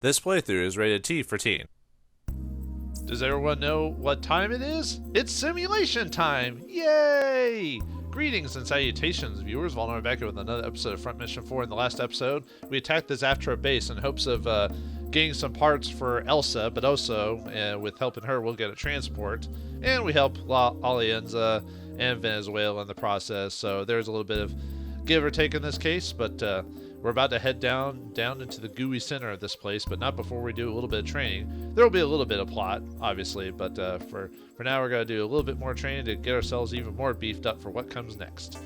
This playthrough is rated T for teen. Does everyone know what time it is? It's simulation time! Yay! Greetings and salutations, viewers. Vauldemare back here with another episode of Front Mission 4. In the last episode, we attacked the Zaftra base in hopes of getting some parts for Elsa, but also, with helping her, we'll get a transport. And we help Alianza and Venezuela in the process, so there's a little bit of give or take in this case, but we're about to head down into the gooey center of this place, but not before we do a little bit of training. There will be a little bit of plot, obviously, but for now we're going to do a little bit more training to get ourselves even more beefed up for what comes next.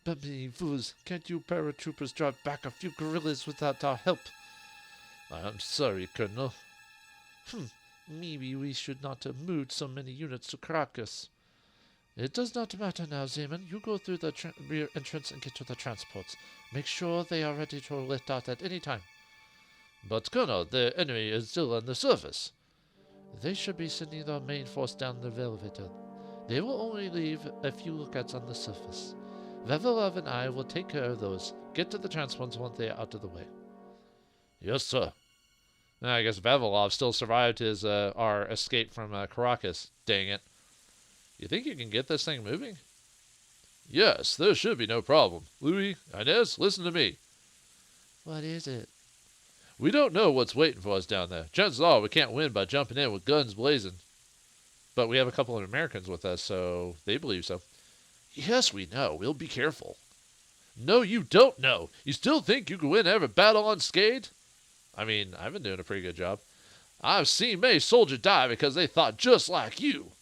Can't you paratroopers drive back a few guerrillas without our help? I'm sorry, Colonel. Maybe we should not have moved so many units to Caracas. It does not matter now, Zeman. You go through the rear entrance and get to the transports. Make sure they are ready to let out at any time. But, Colonel, the enemy is still on the surface. They should be sending their main force down the elevator. They will only leave a few lookouts on the surface. Referral and I will take care of those. Get to the transports once they are out of the way. Yes, sir. I guess Vavilov still survived his our escape from Caracas. Dang it. You think you can get this thing moving? Yes, there should be no problem. Louis, Inez, listen to me. What is it? We don't know what's waiting for us down there. Chances are we can't win by jumping in with guns blazing. But we have a couple of Americans with us, so they believe so. Yes, we know. We'll be careful. No, you don't know. You still think you can win every battle unscathed? I mean, I've been doing a pretty good job. I've seen many soldiers die because they thought just like you.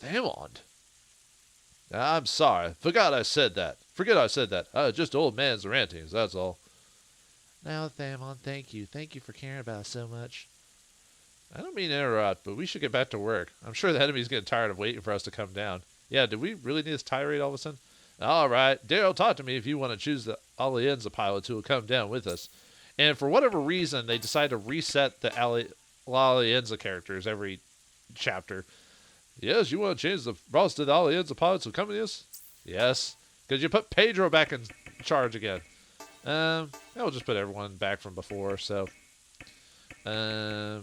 Thamond. I'm sorry. Forget I said that. Just old man's rantings, that's all. Now, Thamond, thank you. Thank you for caring about us so much. I don't mean to interrupt, but we should get back to work. I'm sure the enemy's getting tired of waiting for us to come down. Yeah, do we really need this tirade all of a sudden? All right. Daryl, talk to me if you want to choose the Alianza pilots who will come down with us. And for whatever reason, they decide to reset the Alianza characters every chapter. Yes, you want to change the roster to the Alianza pilots who come with us? Yes. Because you put Pedro back in charge again. We'll just put everyone back from before, so. I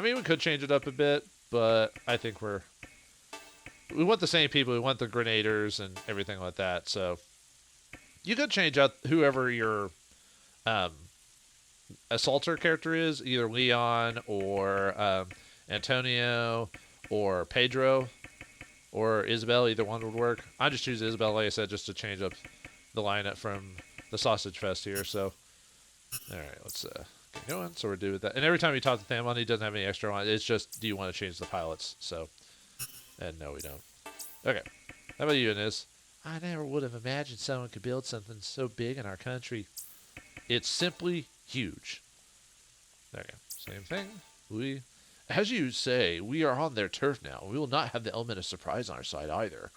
mean, we could change it up a bit, but I think we want the same people. We want the Grenadiers and everything like that, so. You could change out whoever your assaulter character is, either Leon or Antonio or Pedro or Isabel. Either one would work. I just choose Isabel, like I said, just to change up the lineup from the Sausage Fest here. So, all right, let's get going. So we're doing that. And every time we talk to Thamon, he doesn't have any extra on. It's just, do you want to change the pilots? So, and no, we don't. Okay. How about you, Inez? I never would have imagined someone could build something so big in our country. It's simply huge. There you go. Same thing. As you say, we are on their turf now. We will not have the element of surprise on our side either.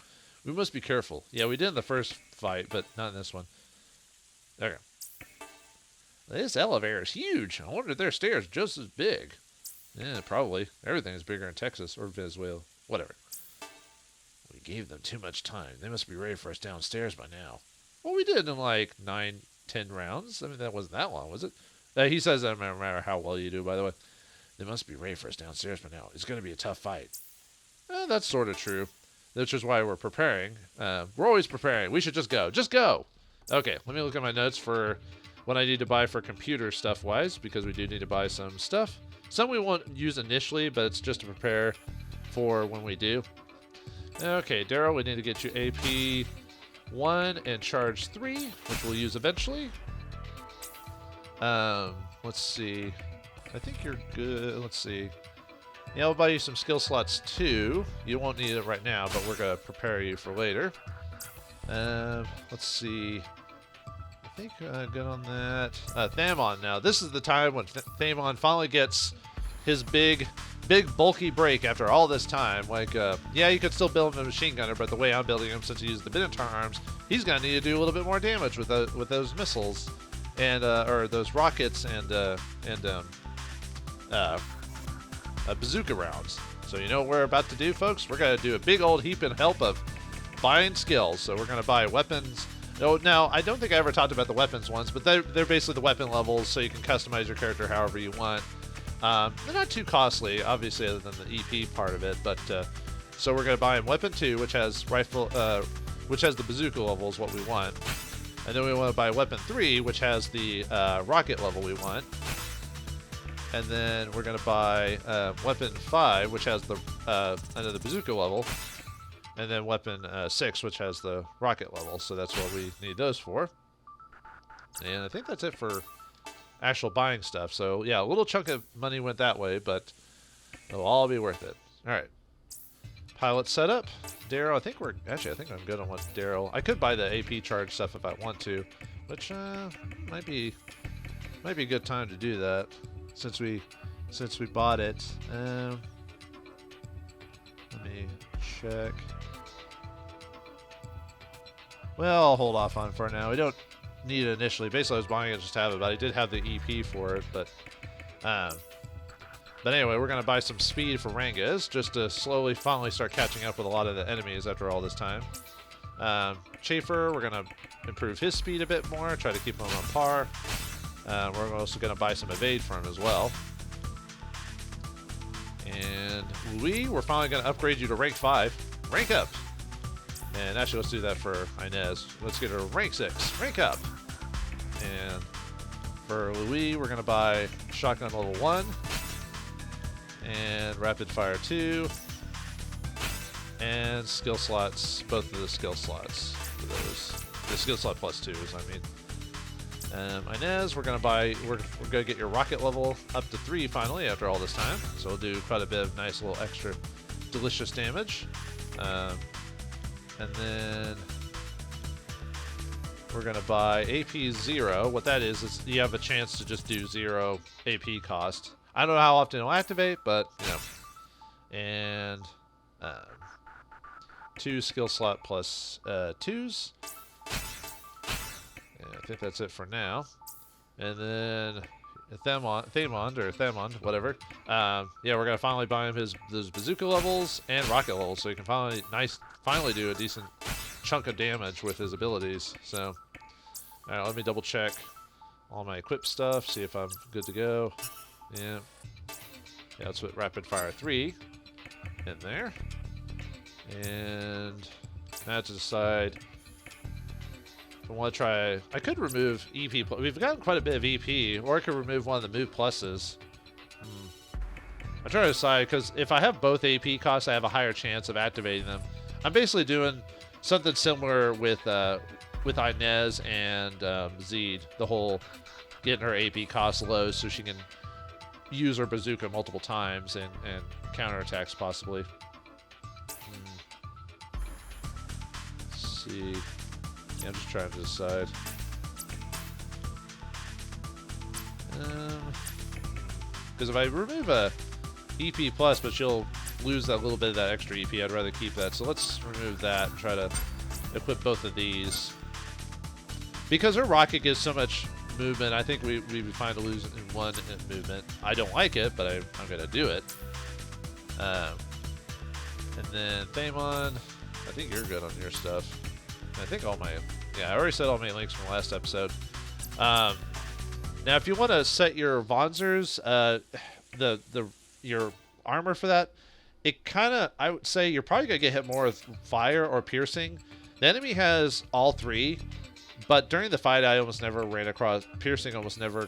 We must be careful. Yeah, we did in the first fight, but not in this one. There you go. This elevator is huge. I wonder if their stairs are just as big. Yeah, probably. Everything is bigger in Texas or Venezuela. Whatever. We gave them too much time. They must be ready for us downstairs by now. Well, we did in like 9, 10 rounds. I mean, that wasn't that long, was it? He says that no matter how well you do, by the way. They must be ready for us downstairs by now. It's going to be a tough fight. That's sort of true. Which is why we're preparing. We're always preparing. We should just go. Just go! Okay, let me look at my notes for what I need to buy for computer stuff-wise, because we do need to buy some stuff. Some we won't use initially, but it's just to prepare for when we do. Okay, Daryl, we need to get you AP 1 and charge 3, which we'll use eventually. Let's see. I think you're good. Let's see. Yeah, I'll buy you some skill slots too. You won't need it right now, but we're going to prepare you for later. Let's see. I think good on that. Thamon now. This is the time when Thamon finally gets his big bulky break after all this time. Like, yeah, you could still build him a machine gunner, but the way I'm building him, since he uses the Minotaur arms, he's going to need to do a little bit more damage with those missiles and or those rockets and bazooka rounds. So you know what we're about to do, folks? We're going to do a big old heap and help of buying skills. So we're going to buy weapons No, now, I don't think I ever talked about the weapons ones, but they're basically the weapon levels, so you can customize your character however you want. They're not too costly, obviously, other than the EP part of it, but so we're going to buy him Weapon 2, which has rifle, which has the bazooka level is what we want. And then we want to buy Weapon 3, which has the rocket level we want. And then we're going to buy Weapon 5, which has the the bazooka level. And then Weapon 6, which has the rocket level. So that's what we need those for. And I think that's it for actual buying stuff. So yeah, a little chunk of money went that way, but it'll all be worth it. All right. Pilot setup. Daryl, I think I'm good on what Daryl. I could buy the AP charge stuff if I want to, which might be a good time to do that since we bought it. Let me check. Well, I'll hold off on it for now. We don't need it initially. Basically, I was buying it just to have it, but I did have the EP for it. But anyway, we're going to buy some speed for Rangas just to finally start catching up with a lot of the enemies after all this time. Chafer, we're going to improve his speed a bit more, try to keep him on par. We're also going to buy some evade for him as well. And we're finally going to upgrade you to rank 5. Rank up! And actually, let's do that for Inez. Let's get her rank 6. Rank up! And for Louis, we're going to buy shotgun level 1. And rapid fire 2. And skill slots, both of the skill slots for those. The skill slot plus 2s, I mean. Inez, we're going to get your rocket level up to 3 finally after all this time. So we'll do quite a bit of nice little extra delicious damage. And then we're going to buy AP 0. What that is you have a chance to just do 0 AP cost. I don't know how often it'll activate, but, you know. And 2 skill slot plus 2s. I think that's it for now. And then Thamond, whatever. Yeah, we're gonna finally buy him those bazooka levels and rocket levels, so he can finally do a decent chunk of damage with his abilities. So, all right, let me double check all my equip stuff, see if I'm good to go. Yeah, let's put rapid fire 3 in there, and now to decide. I want to try. I could remove EP. We've gotten quite a bit of EP, or I could remove one of the move pluses. I'm trying to decide because if I have both AP costs, I have a higher chance of activating them. I'm basically doing something similar with Inez and Zed. The whole getting her AP costs low so she can use her bazooka multiple times and counterattacks possibly. Let's see. Yeah, I'm just trying to decide. Because if I remove a EP plus, but she'll lose that little bit of that extra EP, I'd rather keep that. So let's remove that and try to equip both of these. Because her rocket gives so much movement, I think we'd be fine to lose in one movement. I don't like it, but I'm going to do it. And then Thamon, I think you're good on your stuff. I think I already said all my links from last episode. Now, if you want to set your wanzers, your armor for that, I would say you're probably gonna get hit more with fire or piercing. The enemy has all 3, but during the fight, I almost never ran across piercing. Almost never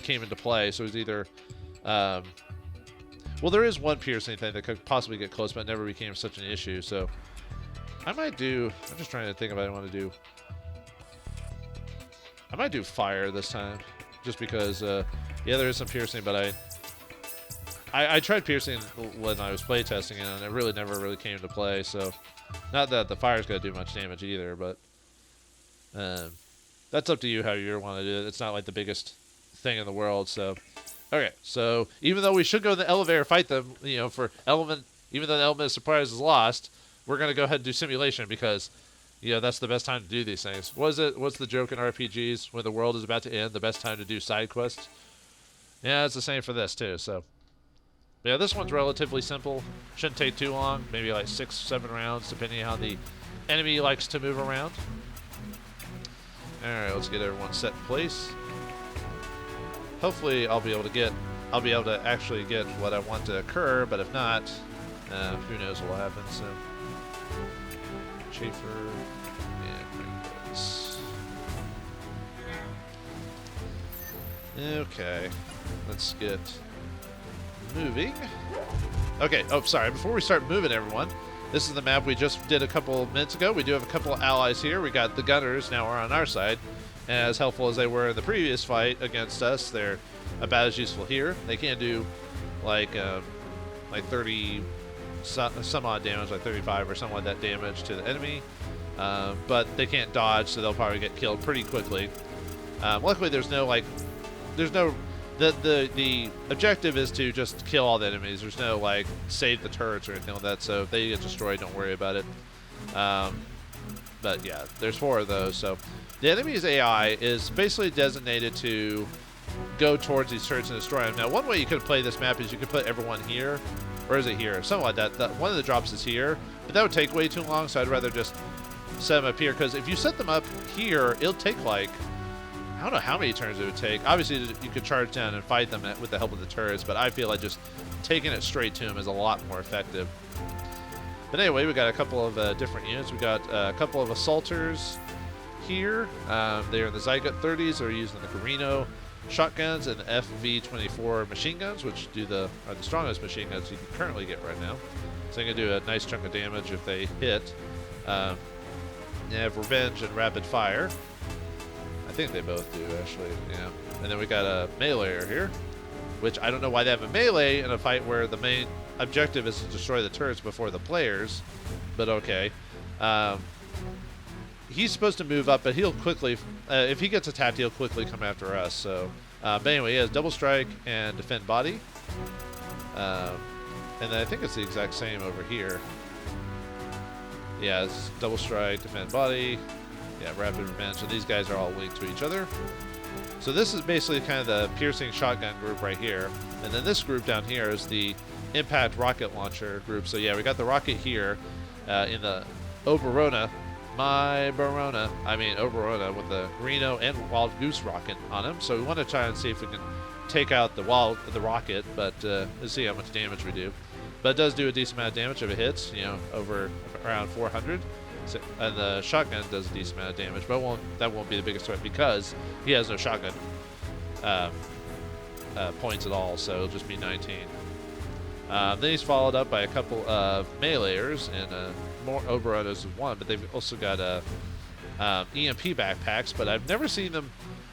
came into play. So it was either, well, there is one piercing thing that could possibly get close, but it never became such an issue. So. I'm just trying to think if I want to do. I might do fire this time, just because. Yeah, there is some piercing, but I tried piercing when I was playtesting it, and it really never came into play. So, not that the fire's gonna do much damage either, but that's up to you how you want to do it. It's not like the biggest thing in the world. So, okay. So even though we should go in the elevator fight them, for element, even though the element of surprise is lost. We're going to go ahead and do simulation because, that's the best time to do these things. What's the joke in RPGs? When the world is about to end, the best time to do side quests? Yeah, it's the same for this too, so. Yeah, this one's relatively simple. Shouldn't take too long. Maybe like 6-7 rounds, depending on how the enemy likes to move around. Alright, let's get everyone set in place. Hopefully I'll be able to actually get what I want to occur, but if not, who knows what will happen, so. Schaefer and Pringles. Okay, let's get moving. Okay, oh, sorry, before we start moving, everyone, this is the map we just did a couple minutes ago. We do have a couple of allies here. We got the gunners now are on our side. And as helpful as they were in the previous fight against us, they're about as useful here. They can do like 30 some odd damage, like 35 or something like that damage to the enemy. But they can't dodge, so they'll probably get killed pretty quickly. Luckily, the objective is to just kill all the enemies. There's no like save the turrets or anything like that, so if they get destroyed, don't worry about it. But yeah, there's 4 of those. So the enemy's AI is basically designated to go towards these turrets and destroy them. Now, one way you could play this map is you could put everyone here, or is it here? Something like that. One of the drops is here, but that would take way too long, so I'd rather just set them up here, because if you set them up here, it'll take like, I don't know how many turns it would take. Obviously, you could charge down and fight them with the help of the turrets, but I feel like just taking it straight to them is a lot more effective. But anyway, we got a couple of different units. We got a couple of assaulters here. They're in the Zygote 30s. They're using the Carino shotguns and the FV-24 machine guns, which are the strongest machine guns you can currently get right now. So they can do a nice chunk of damage if they hit. They have Revenge and Rapid Fire. I think they both do, actually, yeah. And then we got a meleeer here, which I don't know why they have a melee in a fight where the main objective is to destroy the turrets before the players, but okay. He's supposed to move up, but he'll quickly, if he gets attacked, he'll quickly come after us, so. But anyway, he has Double Strike and Defend Body. And then I think it's the exact same over here. Yeah, it's Double Strike, Defend Body. Yeah, Rapid Revenge. So these guys are all linked to each other. So this is basically kind of the piercing shotgun group right here. And then this group down here is the impact rocket launcher group. So yeah, we got the rocket here in the Oberona. Oberona with the Reno and Wild Goose rocket on him. So we want to try and see if we can take out the rocket, but let's see how much damage we do. But it does do a decent amount of damage if it hits, you know, over around 400. So, and the shotgun does a decent amount of damage, but that won't be the biggest threat because he has no shotgun points at all, so it'll just be 19. Then he's followed up by a couple of meleeers, and more Oberonas is one, but they've also got EMP backpacks, but I've never seen them.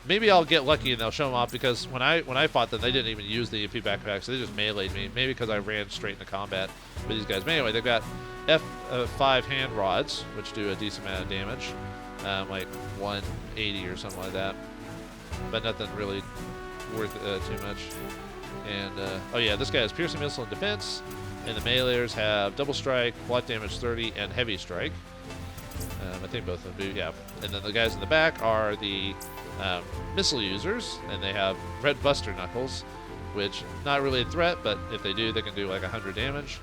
Maybe I'll get lucky and they'll show them off, because when I fought them, they didn't even use the EMP backpacks. They just meleeed me. Maybe because I ran straight into combat with these guys. But anyway, they've got F5 hand rods, which do a decent amount of damage, like 180 or something like that. But nothing really worth too much. And oh yeah, this guy has piercing missile and defense, and the meleeers have Double Strike, block damage 30, and heavy strike. I think both of them do, yeah. And then the guys in the back are the missile users, and they have red buster knuckles, which not really a threat, but if they do, they can do like 100 damage.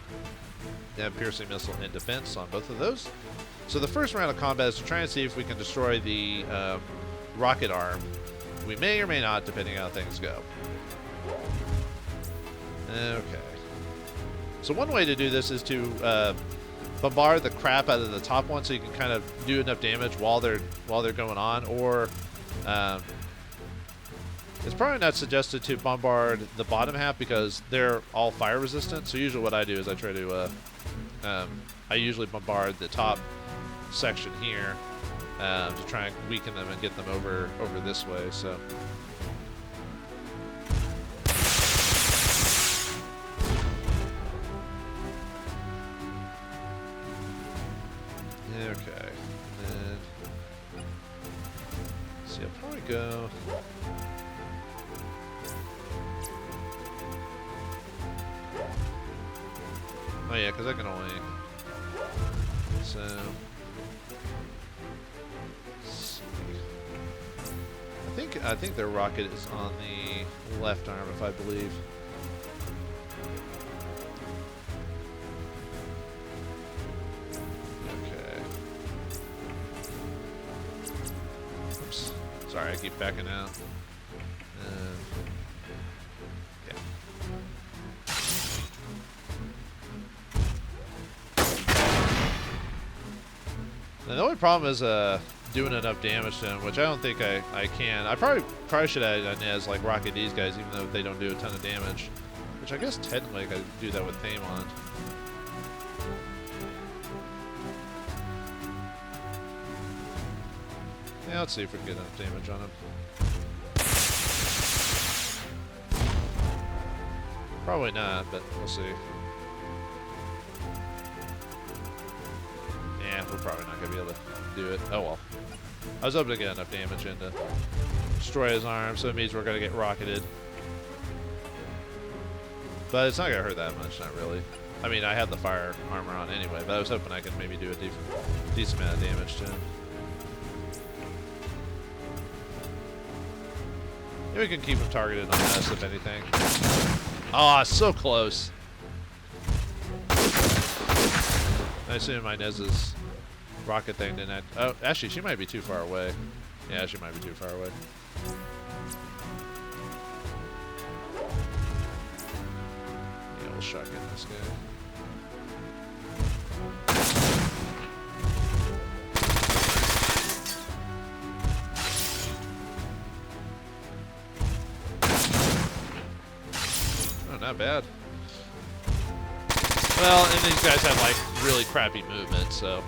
They have piercing missile and defense on both of those. So the first round of combat is to try and see if we can destroy the rocket arm. We may or may not, depending on how things go. Okay. So one way to do this is to bombard the crap out of the top one, so you can kind of do enough damage while they're going on, or it's probably not suggested to bombard the bottom half because they're all fire resistant. So usually what I do is I try to I usually bombard the top section here to try and weaken them and get them over this way. So. Okay, and then see, I'll probably go. Oh yeah, because I can only. So. Let's see. I think their rocket is on the left arm, if I believe. Oops. Sorry, I keep backing out. Yeah. And the only problem is doing enough damage to him, which I don't think I can. I probably should add Inez like rocket these guys, even though they don't do a ton of damage. Which I guess technically I could do that with Thamon. Yeah, let's see if we can get enough damage on him. Probably not, but we'll see. Yeah, we're probably not going to be able to do it. Oh well. I was hoping to get enough damage in to destroy his arm, so it means we're going to get rocketed. But it's not going to hurt that much, not really. I mean, I have the fire armor on anyway, but I was hoping I could maybe do a decent amount of damage to him. Maybe we can keep him targeted on us, if anything. Ah, so close. I assume Inez's rocket thing didn't act. Oh, actually, she might be too far away. Yeah, she might be too far away. Yeah, we'll shotgun this guy. Oh, not bad. Well, and these guys have like really crappy movement, so.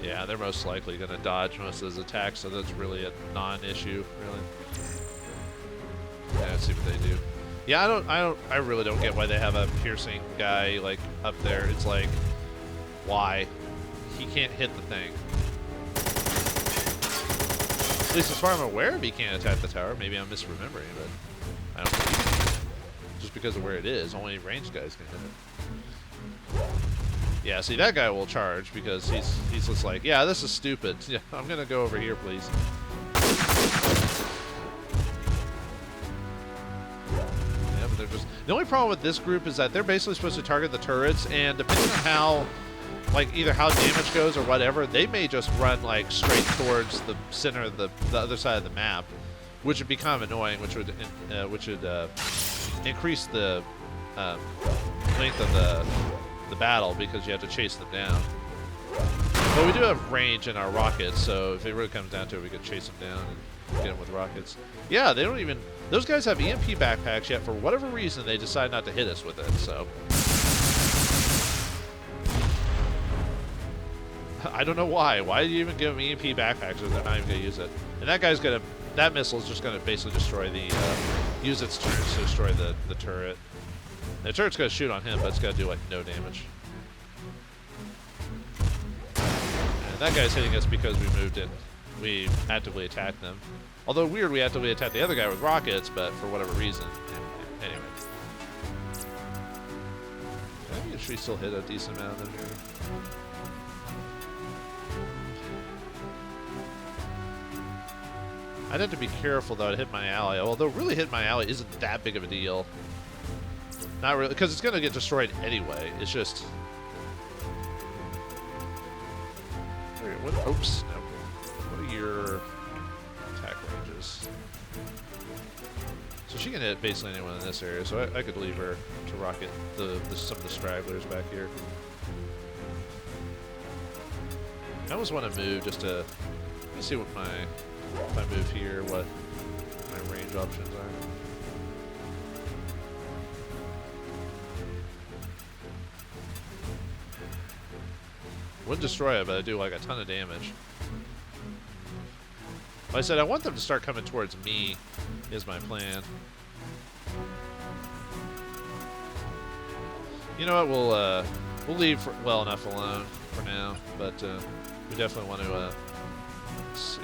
Yeah, they're most likely going to dodge most of his attacks, so that's really a non-issue, really. Yeah, let's see what they do. Yeah, I really don't get why they have a piercing guy like up there. It's like, why? He can't hit the thing. At least as far as I'm aware of, he can't attack the tower. Maybe I'm misremembering, but I don't believe it. Just because of where it is, only ranged guys can hit it. Yeah, see, that guy will charge because he's just like, yeah, this is stupid. Yeah, I'm gonna go over here, please. Yeah, but they're just... The only problem with this group is that they're basically supposed to target the turrets, and depending on how... like either how damage goes or whatever, they may just run like straight towards the center of the other side of the map, which would be kind of annoying, which would increase the length of the battle because you have to chase them down. But we do have range in our rockets, so if it really comes down to it, we could chase them down and get them with rockets. Yeah, they don't even... Those guys have EMP backpacks, yet for whatever reason they decide not to hit us with it, so... I don't know why. Why do you even give them EMP backpacks if they're not even going to use it? And that guy's going to... That missile's just going to basically destroy the... use its turrets to destroy the turret. The turret's going to shoot on him, but it's going to do, like, no damage. And that guy's hitting us because we moved in. We actively attacked them. Although, weird, we actively attacked the other guy with rockets, but for whatever reason. Anyway. I think we still hit a decent amount of them here. I'd have to be careful though to hit my ally, although really hitting my ally isn't that big of a deal. Not really, because it's going to get destroyed anyway. It's just... Oops. No. What are your attack ranges? So she can hit basically anyone in this area, so I could leave her to rocket some of the stragglers back here. I almost want to move just to... Let me see what my... If I move here, what my range options are. Wouldn't destroy it, but I do like a ton of damage. Like I said, I want them to start coming towards me, is my plan. You know what, we'll leave well enough alone for now, but we definitely want to, let's see.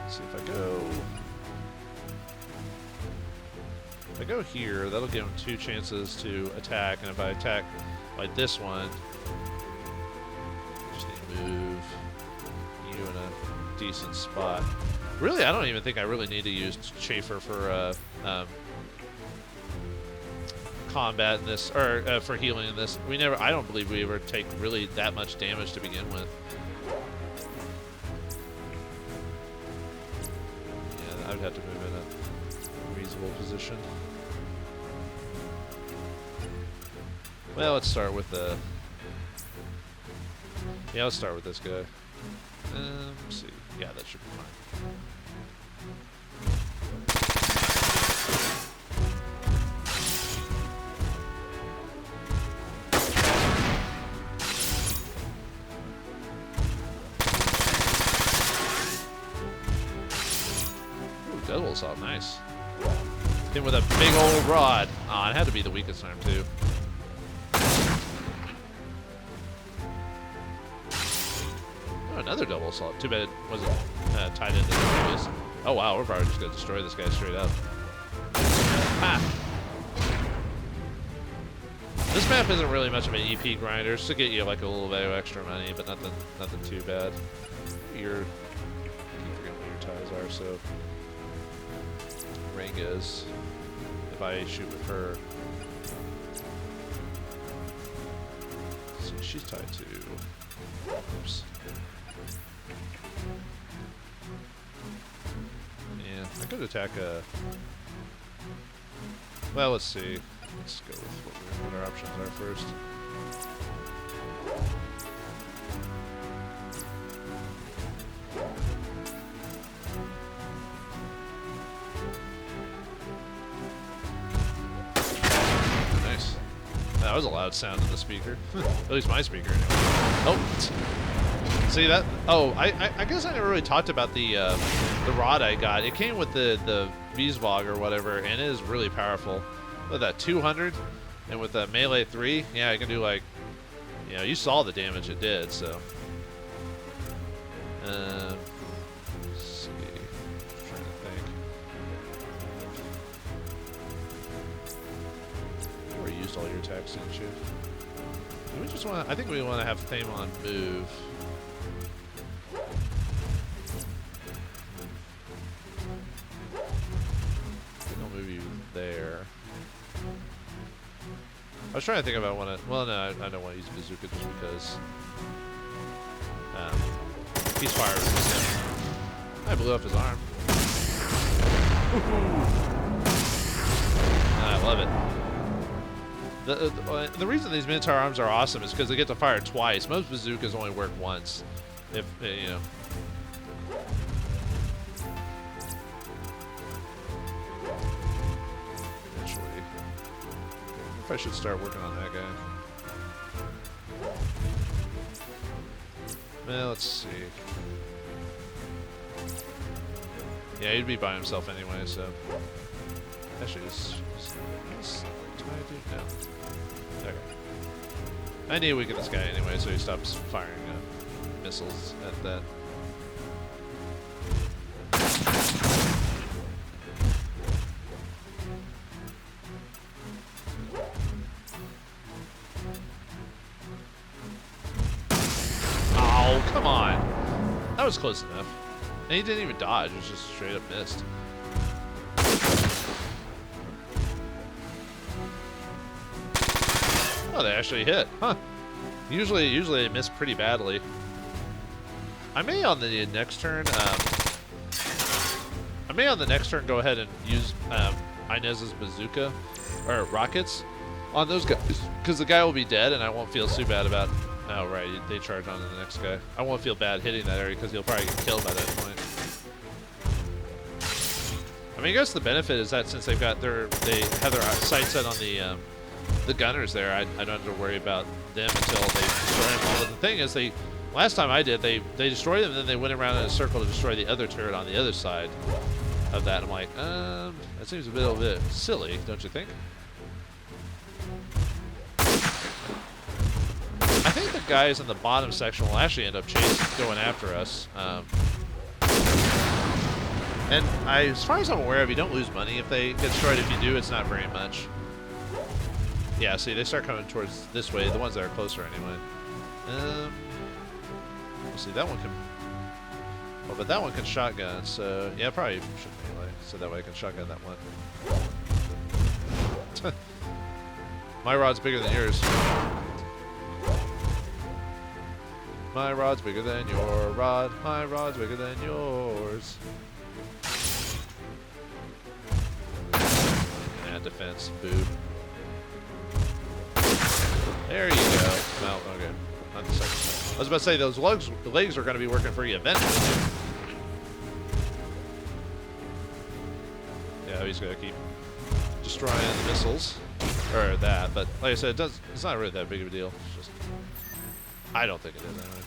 See if I go here, that'll give him 2 chances to attack, and if I attack like this one, I just need to move you in a decent spot. Really, I don't even think I really need to use Chafer for combat in this, or for healing in this. I don't believe we ever take really that much damage to begin with. Yeah, I would have to move in a reasonable position. Well, let's start with the... Yeah, let's start with this guy. Let's see. Yeah, that should be fine. Ooh, double assault, nice. Hit with a big old rod. Oh, it had to be the weakest arm too. Oh, another double assault. Too bad it wasn't tied into the previous. Oh wow, we're probably just gonna destroy this guy straight up. Ah. This map isn't really much of an EP grinder, just to get you like a little bit of extra money, but nothing too bad. I keep forgetting what your ties are, so Ranga's. If I shoot with her. So she's tied to. Oops. Yeah, I could attack a. Well, let's see. Let's go with what our options are first. Nice. That was a loud sound in the speaker. At least my speaker anyway. Oh, see that? Oh, I guess I never really talked about the rod I got. It came with the Wiesvog or whatever, and it is really powerful. With that 200 and with that melee 3, yeah, I can do like, you know, you saw the damage it did. So, let's see. I'm trying to think. You already used all your attacks, didn't you? Do we just want? I think we want to have Thame on move. I think I'll move you there. I was trying to think about when well, no, I don't want to use bazooka just because he's fire resistant. I blew up his arm. I love it. The reason these Minotaur arms are awesome is because they get to fire twice. Most bazookas only work once. If you know. If I should start working on that guy. Well, let's see. Yeah, he'd be by himself anyway, so. Actually, is no. Okay. I need to weaken this guy anyway, so he stops firing missiles at that. Come on. That was close enough. And he didn't even dodge, it was just straight up missed. Oh, they actually hit. Huh. Usually they miss pretty badly. I may on the next turn go ahead and use Inez's bazooka or rockets on those guys, because the guy will be dead and I won't feel too bad about. Oh, right, they charge on to the next guy. I won't feel bad hitting that area because he'll probably get killed by that point. I mean, I guess the benefit is that since they have their sights set on the gunners there, I don't have to worry about them until they destroy them all. But the thing is, last time I did, they destroyed them, and then they went around in a circle to destroy the other turret on the other side of that. I'm like, that seems a bit silly, don't you think? I think the guys in the bottom section will actually end up going after us. And as far as I'm aware of, you don't lose money if they get destroyed. If you do, it's not very much. Yeah, see, they start coming towards this way, the ones that are closer anyway. Let's see, that one can... Oh, but that one can shotgun, so... Yeah, probably should melee, so that way I can shotgun that one. My rod's bigger than yours. My rod's bigger than your rod. My rod's bigger than yours. And defense. Boob. There you go. No, okay. Not the second. I was about to say, those legs are going to be working for you eventually. Yeah, he's going to keep destroying the missiles. Or that, but like I said, it's not really that big of a deal. It's just, I don't think it is anyway.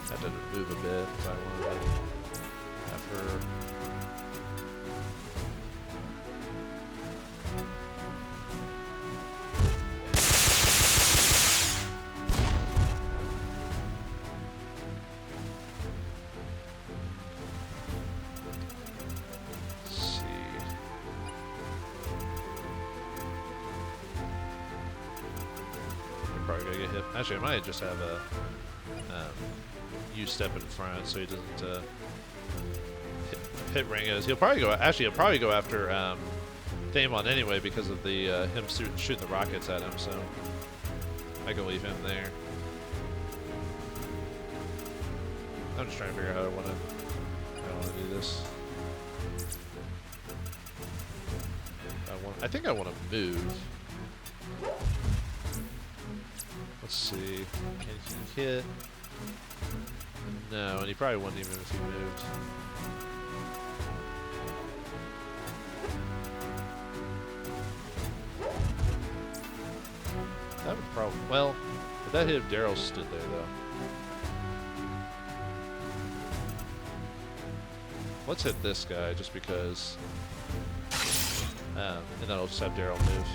I had to move a bit because I wanted to have her. Actually, I might just have a you step in front so he doesn't hit Ringos. He'll probably go. Actually, he'll probably go after Thamon anyway because of the him shooting the rockets at him. So I can leave him there. I'm just trying to figure out how I want to do this. I think I want to move. Let's see. Can he hit? No, and he probably wouldn't even if he moved. That would probably. Well, if that hit if Daryl stood there, though. Let's hit this guy just because. And then I'll just have Daryl move.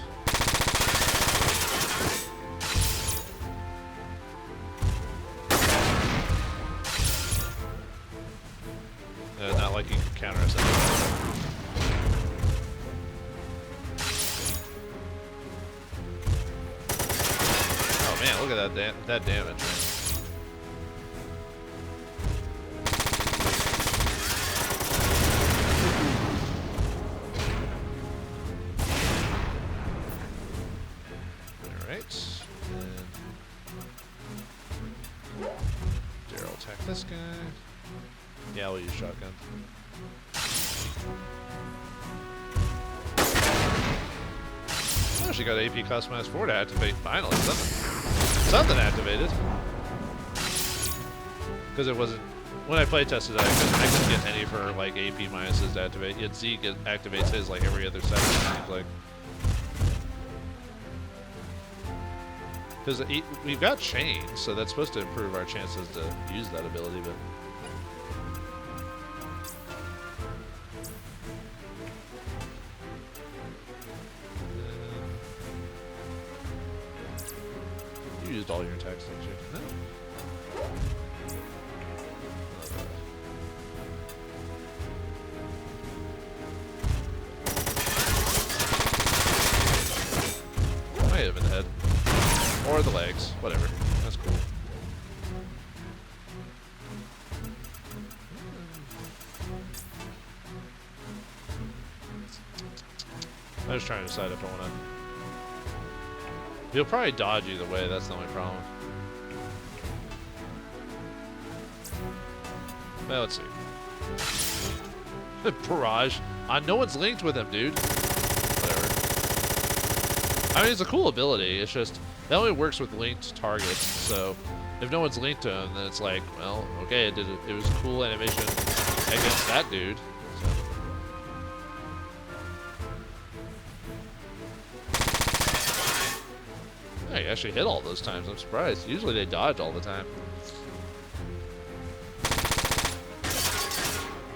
Not like you can counter us. Oh man, look at that damage. All right. Daryl attack this guy. Yeah, we'll use shotgun. Oh, she got AP customized 4 to activate finally. Something activated. Because it wasn't. When I play tested it, I couldn't get any of her like AP minuses to activate. Yet Zeke activates his like every other second, it seems like. Because we've got chains, so that's supposed to improve our chances to use that ability, but. Used all your attacks, didn't you? No. Might hit him in the head. Or the legs. Whatever. That's cool. I'm just trying to decide if I want to. He'll probably dodge either way, that's the only problem. Well, let's see. Barrage. No one's linked with him, dude. Whatever. I mean, it's a cool ability. It's just, that only works with linked targets. So, if no one's linked to him, then it's like, well, okay, it was a cool animation against that dude. He actually hit all those times. I'm surprised. Usually they dodge all the time.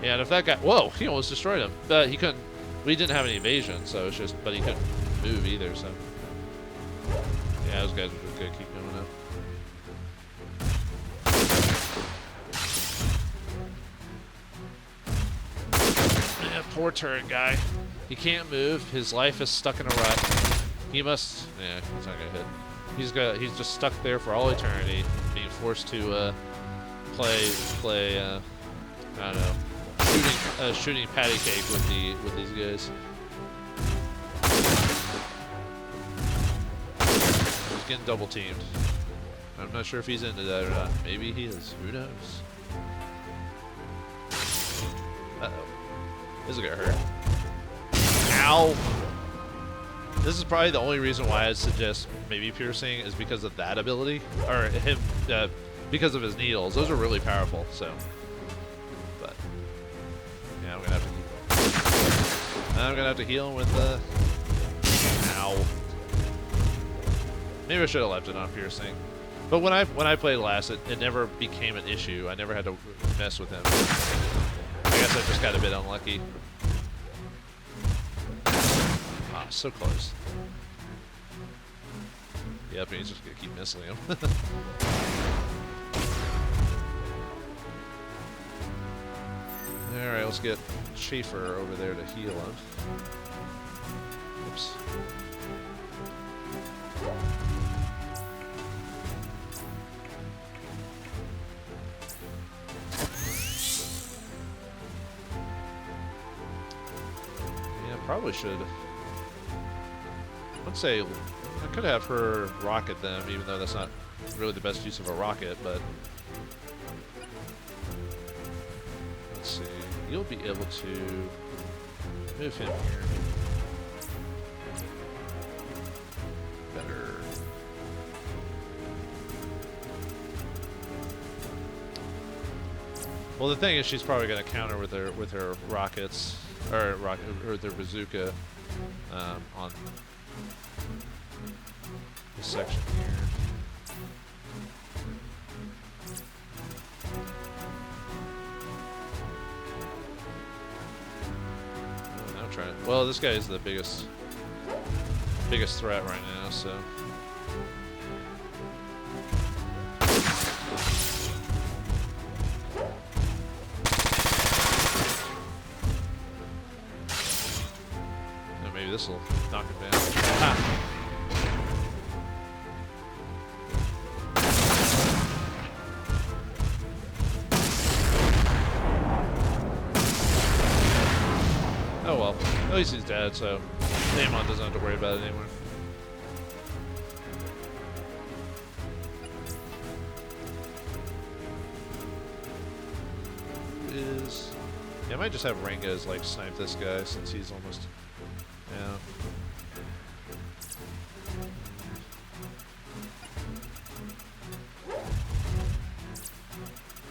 Yeah, and if that guy... Whoa! He almost destroyed him. But he couldn't... We didn't have any evasion, so it's just... But he couldn't move either, so... Yeah, those guys are just gonna keep going up. Yeah, poor turret guy. He can't move. His life is stuck in a rut. He must... Yeah, he's not gonna hit. He's just stuck there for all eternity, being forced to play I don't know, shooting patty cake with these guys. He's getting double teamed. I'm not sure if he's into that or not. Maybe he is. Who knows? Uh-oh. This is gonna hurt. Ow! This is probably the only reason why I'd suggest maybe piercing is because of that ability. Or him, because of his needles. Those are really powerful, so. But, yeah, I'm gonna have to heal him with the... Ow. Maybe I should have left it on piercing. But when I played last, it never became an issue. I never had to mess with him. I guess I just got a bit unlucky. Ah, so close. Yep, he's just gonna keep missing him. Alright, let's get Schaefer over there to heal him. Oops. Probably should. Let's say I could have her rocket them, even though that's not really the best use of a rocket, but let's see. You'll be able to move him here. Better. Well, the thing is, she's probably going to counter with her rockets. Or their bazooka on this section here. I'm trying. Well, this guy is the biggest threat right now, so. This will knock him down. Ha! Oh well. At least he's dead, so Daemon doesn't have to worry about it anymore. Yeah, I might just have Rengas like snipe this guy since he's almost. Yeah.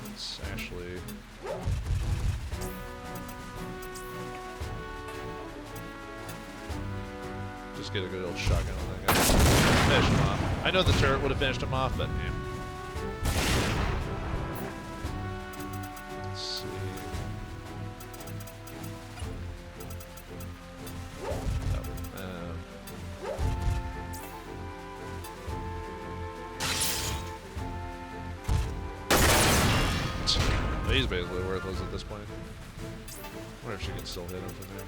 Let's actually. Just get a good old shotgun on that guy. Finish him off. I know the turret would have finished him off, but yeah. Let's see. He's basically worthless at this point. I wonder if she can still hit him from there.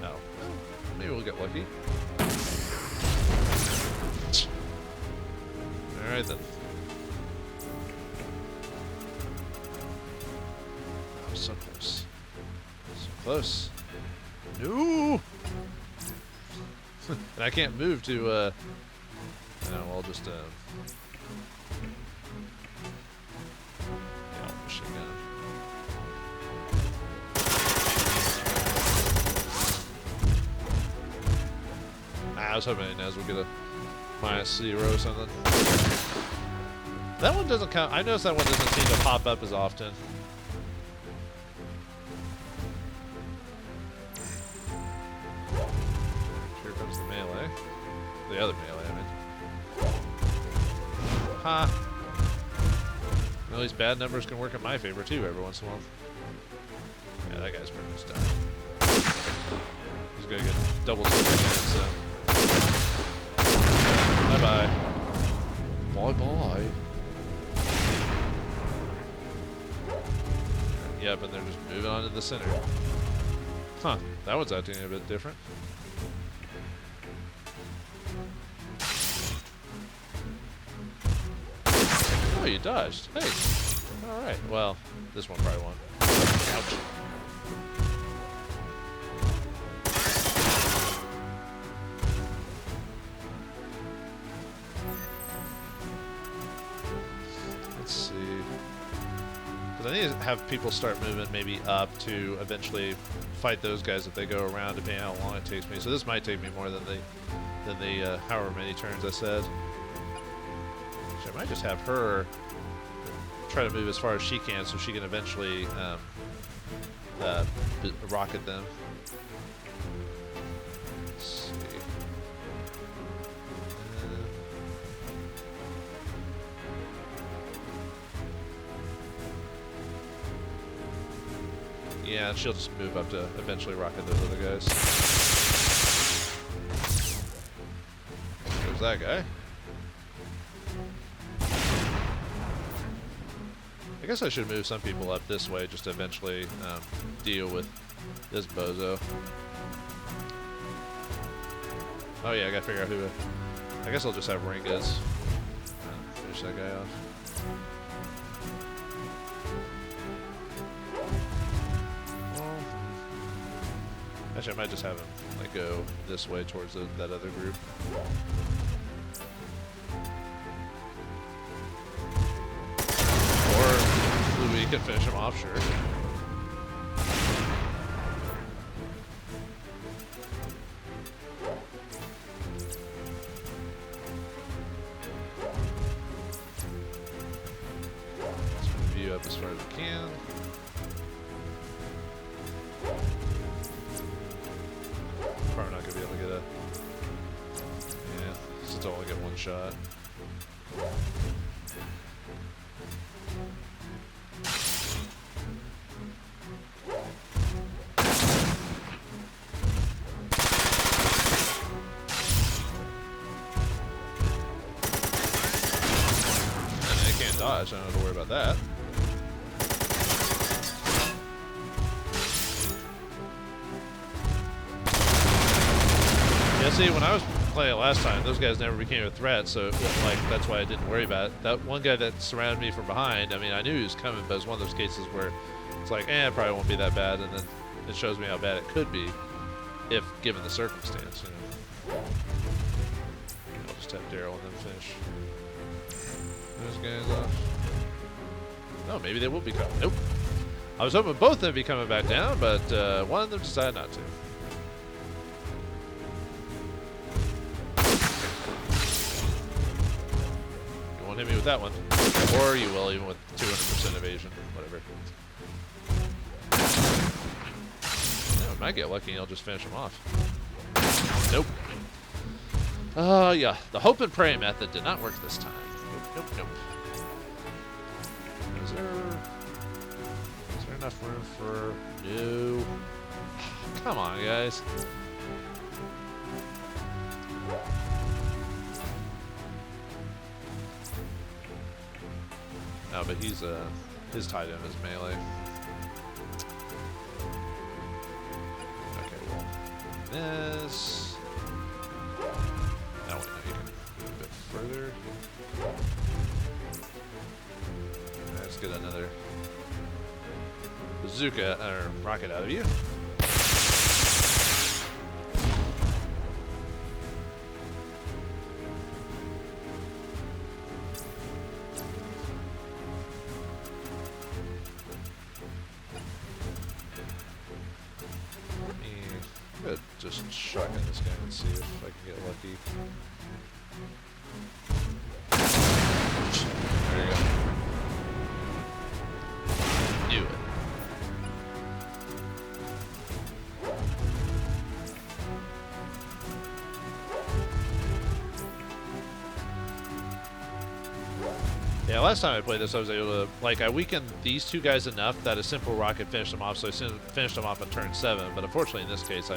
No. Oh. Maybe we'll get lucky. Alright then. Oh, so close. So close. No! And I can't move to, no, I'll just, yeah, machine gun. I was hoping Inez would get a -0 or something. That one doesn't count. I noticed that one doesn't seem to pop up as often. Here comes the melee. The other melee, I mean. Ha! Well, these bad numbers can work in my favor too every once in a while. Yeah, that guy's pretty much done. He's gonna get double teamed again, so. Bye-bye. Bye-bye. Yep, and they're just moving on to the center. Huh, that one's acting a bit different. Oh, you dodged. Hey. Alright, well, this one probably won't. Ouch. Let's see. Because I need to have people start moving maybe up to eventually fight those guys if they go around, depending on how long it takes me. So this might take me more than the however many turns I said. Actually, I might just have her try to move as far as she can so she can eventually rocket them. Let's see. Yeah, and she'll just move up to eventually rocket those other guys. There's that guy. I guess I should move some people up this way just to eventually deal with this bozo. Oh yeah, I gotta figure out who. I guess I'll just have Ringas finish that guy off. Well, actually, I might just have him like go this way towards that other group. You can finish him off, sure. Let's move you up as far as we can. Probably not going to be able to get a... Yeah, since I'll only get one shot. I don't have to worry about that. Yeah, see, when I was playing it last time, those guys never became a threat, so like that's why I didn't worry about it. That one guy that surrounded me from behind, I mean, I knew he was coming, but it was one of those cases where it's like, it probably won't be that bad, and then it shows me how bad it could be if given the circumstance, you know. I'll just have Daryl and then finish those guys off. Oh, maybe they will be coming. Nope. I was hoping both of them would be coming back down, but one of them decided not to. You won't hit me with that one. Or you will, even with 200% evasion. Whatever. I might get lucky and I'll just finish him off. Nope. Yeah. The hope and pray method did not work this time. Nope, nope, nope. Is there enough room for... No. Come on, guys. No, but he's his tight end is melee. Okay, well, this. Now wait, no, you can move a bit further. Let's get another bazooka or rocket out of you. I'm gonna just shotgun this guy and see if I can get lucky. There you go. Knew it. Yeah, last time I played this, I was able to, like, I weakened these two guys enough that a simple rocket finished them off, so I finished them off on turn 7, but unfortunately in this case,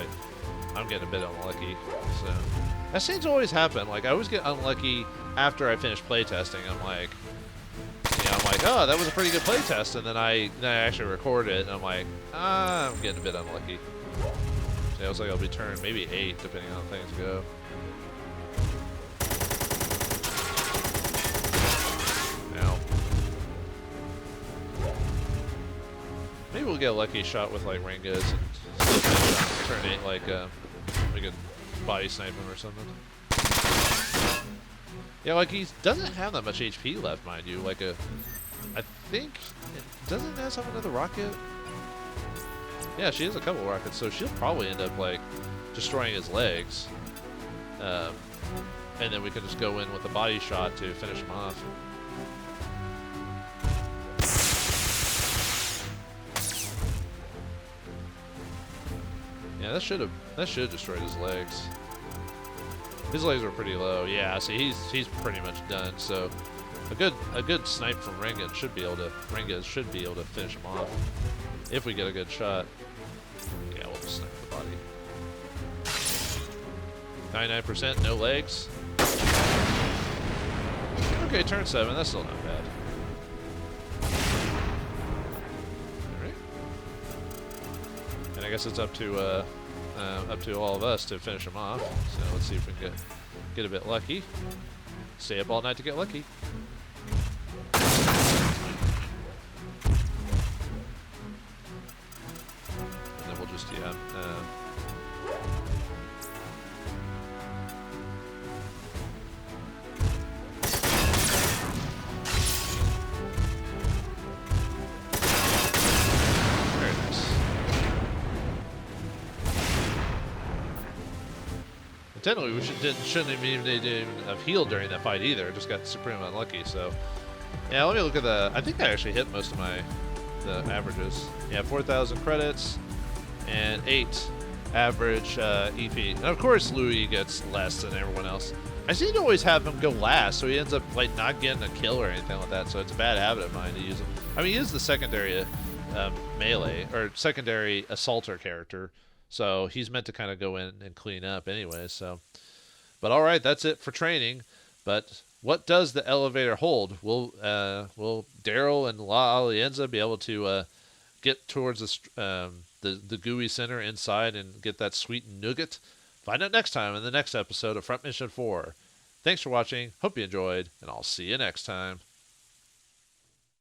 I'm getting a bit unlucky, so. That seems to always happen, like, I always get unlucky after I finish playtesting. I'm like, oh, that was a pretty good playtest, and then I actually record it, and I'm like, I'm getting a bit unlucky. So it looks like I'll be turn maybe 8, depending on how things go. Now, Maybe we'll get a lucky shot with like Rengas and still finish on turn 8 like we could body snipe him or something. Yeah, like he doesn't have that much HP left, mind you. Like I think doesn't Naz have another rocket? Yeah, she has a couple rockets, so she'll probably end up like destroying his legs, and then we can just go in with a body shot to finish him off. Yeah, that should have destroyed his legs. His legs were pretty low. Yeah, see, he's pretty much done. So a good snipe from Rengas should be able to finish him off if we get a good shot. Yeah, we'll just snipe the body. 99%, no legs. Okay, turn 7. That's still not bad. All right. And I guess it's up to all of us to finish him off. So let's see if we can get a bit lucky. Stay up all night to get lucky. And then we'll just technically, we shouldn't even have healed during that fight either. Just got supreme unlucky. So, yeah, let me look at the. I think I actually hit most of the averages. Yeah, 4,000 credits and 8 average EP. And of course, Louis gets less than everyone else. I seem to always have him go last, so he ends up like not getting a kill or anything like that. So it's a bad habit of mine to use him. I mean, he is the secondary melee or secondary assaulter character. So he's meant to kind of go in and clean up anyway. So, but all right, that's it for training. But what does the elevator hold? Will Daryl and La Alianza be able to get towards the gooey center inside and get that sweet nougat? Find out next time in the next episode of Front Mission 4. Thanks for watching. Hope you enjoyed, and I'll see you next time.